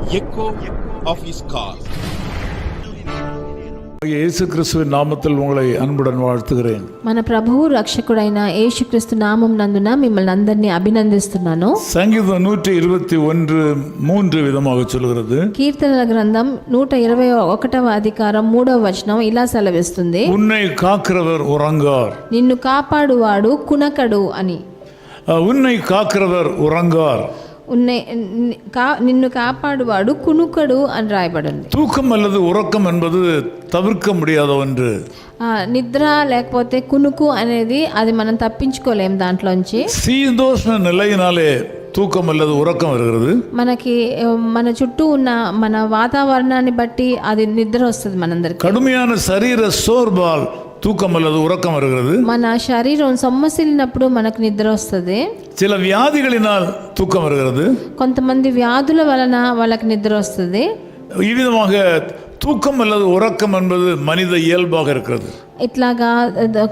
echo of his call. இயேசு கிறிஸ்துவின் நாமத்தில் உங்களை அன்புடன் வாழ்த்துகிறேன். మన ప్రభువు రక్షకుడైన యేసుక్రీస్తు నామం నందున మిమ్మల్ని అందరినీ అభినందిస్తున్నాను. சங்கீதம் 121:3 விதமாக சொல்கிறது. కీర్తనల గ్రంథం 121వ అధికారం 3వ వచనం ఇలా సెలవిస్తుంది, உன்னை காக்கிறவர் உறங்கார். నిన్ను కాపాడువాడు కునకడు అని. உன்னை காக்கிறவர் உறங்கார். నిన్ను కాపాడువాడు కునుకడు అని రాయబడింది. தூக்கம் அல்லது உறக்கம் என்பது தவிர்க்க முடியாத ஒன்று. నిద్ర లేకపోతే కునుకు అనేది అది మనం తప్పించుకోలేం దాంట్లోంచి. சீதோஷ்ண நிலையினாலே தூக்கம் அல்லது உறக்கம் வருகிறது. మనకి మన చుట్టూ ఉన్న మన వాతావరణాన్ని బట్టి అది నిద్ర వస్తుంది మనందరికి. கடுமையான சரீர சோர்வால் தூக்கம் அல்லது உறக்கம் வருகிறது. మన శరీరం సొమ్మసిల్లినప్పుడు మనకు నిద్ర వస్తుంది. சில வியாதிகளினால் தூக்கம் வருகிறது. కొంతమంది వ్యాధుల వలన వాళ్ళకి నిద్ర వస్తుంది. இவ்விதமாக தூக்கம் அல்லது உறக்கம் என்பது மனித இயல்பாக இருக்கிறது. ఇట్లాగా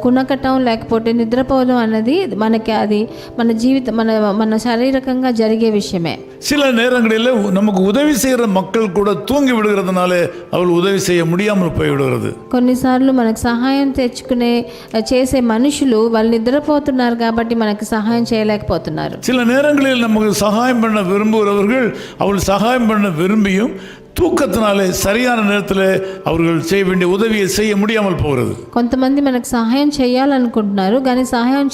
కునకటం లేకపోతే నిద్రపోవడం అన్నది మనకి అది మన జీవితం మన శారీరకంగా జరిగే విషయమే. சில நேரங்களில் நமக்கு உதவி செய்கிற மக்கள் கூட தூங்கி விடுகிறதுனால அவள் உதவி செய்ய முடியாமல் போய்விடுகிறது. కొన్నిసార్లు మనకు సహాయం చేసే మనుషులు వాళ్ళు నిద్రపోతున్నారు కాబట్టి మనకి సహాయం చేయలేకపోతున్నారు. சில நேரங்களில் நமக்கு சகாயம் பண்ண விரும்புகிறவர்கள் அவள் சகாயம் பண்ண விரும்பியும் தூக்கத்தினாலே சரியான நேரத்தில் அவர்கள் செய்ய வேண்டிய உதவியை செய்ய முடியாமல் போகிறது. కొంతమంది మనకు సహాయం చేయాలనుకుంటున్నారు కానీ సహాయం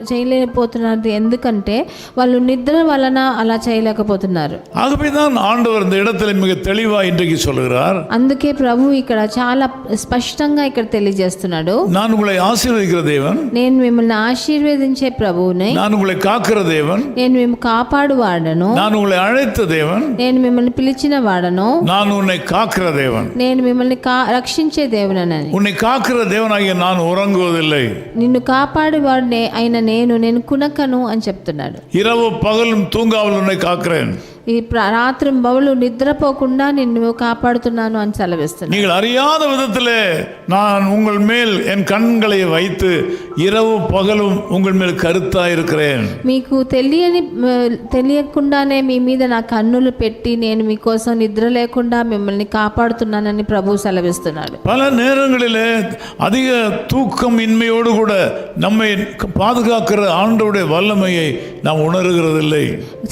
చేయలేకపోతున్నారు. ఎందుకంటే వాళ్ళు నిద్ర వలన అలా చేయలేకపోతున్నారు. ஆகவேதான் ஆண்டவர் இந்த இடத்துல மிக தெளிவா இன்றைக்கு சொல்கிறார். అందుకే ప్రభు ఇక్కడ చాలా స్పష్టంగా ఇక్కడ తెలియజేస్తున్నాడు, நான் உங்களை ஆசீர்வதிக்கிற தேவன், నేను మిమ్మల్ని ఆశీర్వదించే ప్రభువుని, நான் உங்களை காக்கிற தேவன், నేను మిమ్మల్ని కాపాడువాడను, நான் உங்களை அழைத்த தேவன், నేను మిమ్మల్ని పిలిచిన వాడను, நான் உன்னை காக்கிற தேவன், నేను మిమ్మల్ని రక్షించే దేవుడనని. உன்னை காக்கிற தேவனாகிய நான் உறங்குவதில்லை, నిన్ను కాపాడువాడే అయిన నేను కునకను అని చెప్తున్నాడు. இரவு பகலும் தூங்காமல் உன்னை காக்கிறேன், ఈ రాత్రి బవులు నిద్రపోకుండా నిన్ను కాపాడుతున్నాను అని సెలవిస్తున్నాడు. நீங்கள் அறியாத விதத்திலே நான் உங்கள் மேல் என் கண்களை வைத்து இரவு பகலும் உங்கள் மேல் கருத்தாய் இருக்கிறேன். మీకు తెలియకుండానే మీ మీద నా కన్నులు పెట్టి నేను మీకోసం నిద్ర లేకుండా మిమ్మల్ని కాపాడుతున్నానని ప్రభు సెలవిస్తున్నాడు. பல நேரங்களிலே அதிக தூக்கம் இன்மையோடு கூட நம்மை பாதுகாக்கிற ஆண்டவருடைய வல்லமையை நாம் உணர்கிறதில்லை.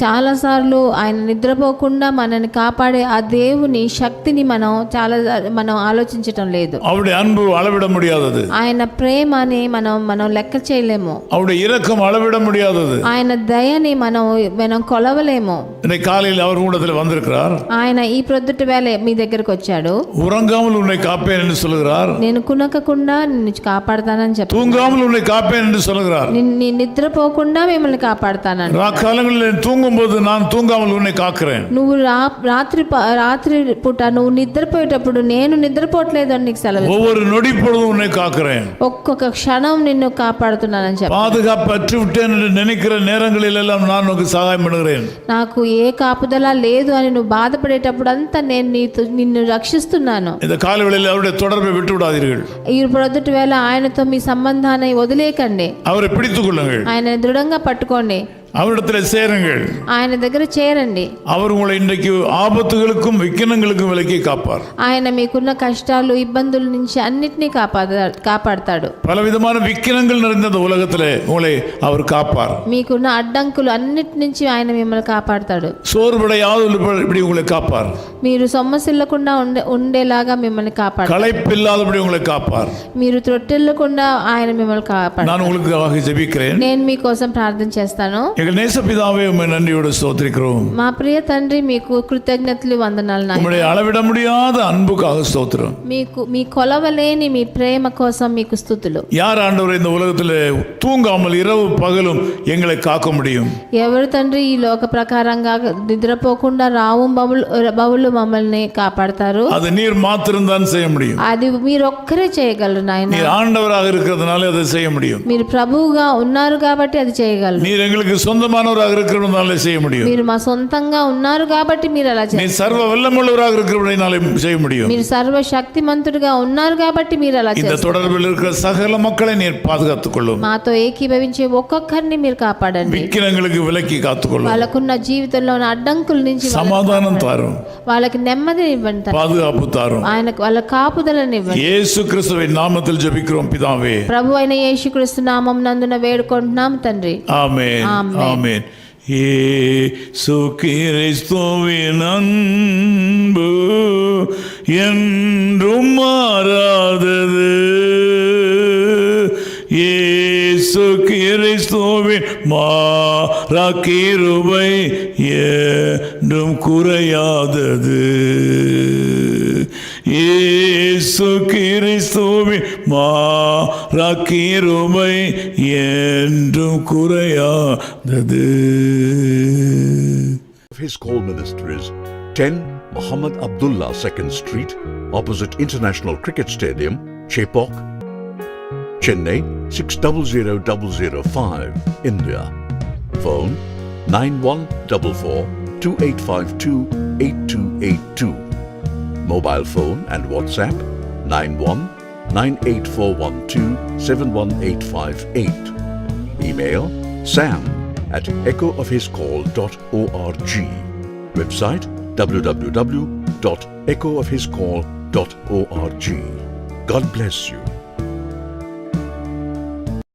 చాలాసార్లు ఆయన నిద్రపోకుండా మనల్ని కాపాడే ఆ దేవుని శక్తిని మనం ఆలోచించటం లేదు. அவருடைய அன்பு அளவிட முடியாதது. ఆయన ప్రేమని మనం లెక్క చేయలేము. அவருடைய இரக்கம் அளவிட முடியாதது. ఆయన దయని మనం కొలవలేము. இன்னைக்கு காலையில் அவர் கூடத்தில் வந்திருக்கிறார். ఆయన ఈ ప్రొద్దుట వేళ మీ దగ్గరకు వచ్చాడు. உறங்காமல் உன்னை காப்பேன் என்று சொல்கிறார். నేను కునకకుండా నిన్ను కాపాడతానని చెప్పాడు. தூங்காமல் உன்னை காப்பேன் என்று சொல்கிறார். నీ నిద్రపోకుండా మిమ్మల్ని కాపాడతానని. காலங்களில் தூங்கும் போது நான் தூங்காமல் உன்னை காக்கிறேன். నువ్వు రాత్రి పూట నువ్వు నిద్రపోయేటప్పుడు నేను నిద్రపోవట్లేదు అని నీకు సెలవు. ஒவ்வொரு நொடி பொழுதும் உன்னை காக்கிறேன். ఒక్కొక్క క్షణం నిన్ను కాపాడుతున్నానని చెప్పాడు. பாதுகாப்பு அற்று விட்டேன் என்று நினைக்கிற நேரங்களில் எல்லாம் நான் உனக்கு சகாயம் பண்ணுகிறேன். నాకు ఏ కాపుదల లేదు అని నువ్వు బాధపడేటప్పుడు అంతా నేను నిన్ను రక్షిస్తున్నాను. இந்த காலவெளியில் அவருடைய தொடர்பை விட்டு விடாதீர்கள். ఈ ప్రొద్దుట వేళ ఆయనతో మీ సంబంధాన్ని వదిలేకండి. அவரை பிடித்துக் கொள்ளுங்கள். ఆయన దృఢంగా పట్టుకోండి. அவரிடத்தில் சேருங்கள். ఆయన దగ్గర చేరండి. அவர் உங்களை இன்றைக்கு ஆபத்துகளுக்கும் விக்கினங்களுக்கும் விலக்கி காப்பார். ఆయన మీకున్న కష్టాలు ఇబ్బందుల నుంచి అన్నిటినీ కాపాడతాడు. பலவிதமான விக்கினங்கள் நிறைந்த இந்த உலகத்திலே உங்களை அவர் காப்பார். మీకున్న అడ్డంకులు అన్నిటి నుంచి ఆయన మిమ్మల్ని కాపాడతాడు. சோர்வடையாத இப்படி உங்களை காப்பார். మీరు సొమ్మసిల్లకుండా ఉండేలాగా మిమ్మల్ని కాపాడతాడు. களைப்பில்லாதபடி உங்களை காப்பார். మీరు త్రొట్టెల్లకుండా ఆయన మిమ్మల్ని కాపాడతాడు. நான் உங்களுக்காக ஜெபிக்கிறேன். నేను మీకోసం ప్రార్థన చేస్తాను. எங்கள் நேச பிதாவே உம்மை நன்றியோடு ஸ்தோத்திரிக்கிறோம். మా ప్రియ తండ్రి మీకు కృతజ్ఞతలు వందనాలు నాయనా. உம்முடைய அளவிட முடியாத அன்புக்காக ஸ்தோத்திரம். మీ కొలవలేని మీ ప్రేమ కోసం మీకు స్తుతులు. யார் ஆண்டவரே இந்த உலகத்திலே தூங்காமல் இரவு பகலும் எங்களை காக்க முடியும்? ఎవరు తండ్రి ఈ లోక ప్రకారంగా నిద్రపోకుండా రావు బవులు మమ్మల్ని కాపాడతారు? அது நீர் மாத்திரம் தான் செய்ய முடியும். అది మీరు ఒక్కరే చేయగలరు నాయనా. நீர் ஆண்டவராக இருக்கிறதுனால அதை செய்ய முடியும். మీరు ప్రభువుగా ఉన్నారు కాబట్టి అది చేయగలరు. நீர் எங்களுக்கு சொந்தமானவராக இருக்கிறதுனாலே செய்ய முடியும். మీరు మా సొంతంగా ఉన్నారు కాబట్టి మీరు అలా நீ చేస్తారు. சர்வ வல்லமுள்ளவராக இருக்கிறதுனாலே செய்ய முடியும். మీరు సర్వ శక్తిమంతుడిగా ఉన్నారు కాబట్టి మీరు అలా இந்த చేస్తారు. தொடர்பில் இருக்கிற சகல மக்களை நீர் பாதுகாத்துக் கொள்ளும். మాతో ఏకీభవించే ఒక్కొక్కరిని మీరు కాపాడండి. விக்கிரங்களுக்கு விலக்கி காத்துக்கொள்ளும். వాళ్ళకున్న జీవితంలో ఉన్న అడ్డంకుల నుంచి சமாதானம் தாரும், వాళ్ళకి నెమ్మదిని ఇవ్వండి. பாதுகாப்பு தாரும். ఆయనకు వాళ్ళ కాపుదలని ఇవ్వండి. இயேசு கிறிஸ்துவின் நாமத்தில் ஜெபிக்கிறோம் பிதாவே. ప్రభు అయిన యేసుక్రీస్తు నామం నందున వేడుకుంటున్నాం తండ్రి. ஆமென். ஆமென். இயேசு கிறிஸ்துவின் அன்பு என்றும் மாறாதது. இயேசு கிறிஸ்துவின் மாறா கிருபை என்றும் குறையாதது. இயேசு கிறிஸ்துவின் மாறா கிருபை என்றும் குறையாதது. His Call Ministries, 10 Muhammad Abdullah 2nd Street, opposite International Cricket Stadium, Chepauk, Chennai 600005, India. Phone 9144-2852-8282. Mobile phone and WhatsApp 91-98412-71858. Email sam@echoofhiscall.org. Website www.echoofhiscall.org. God bless you.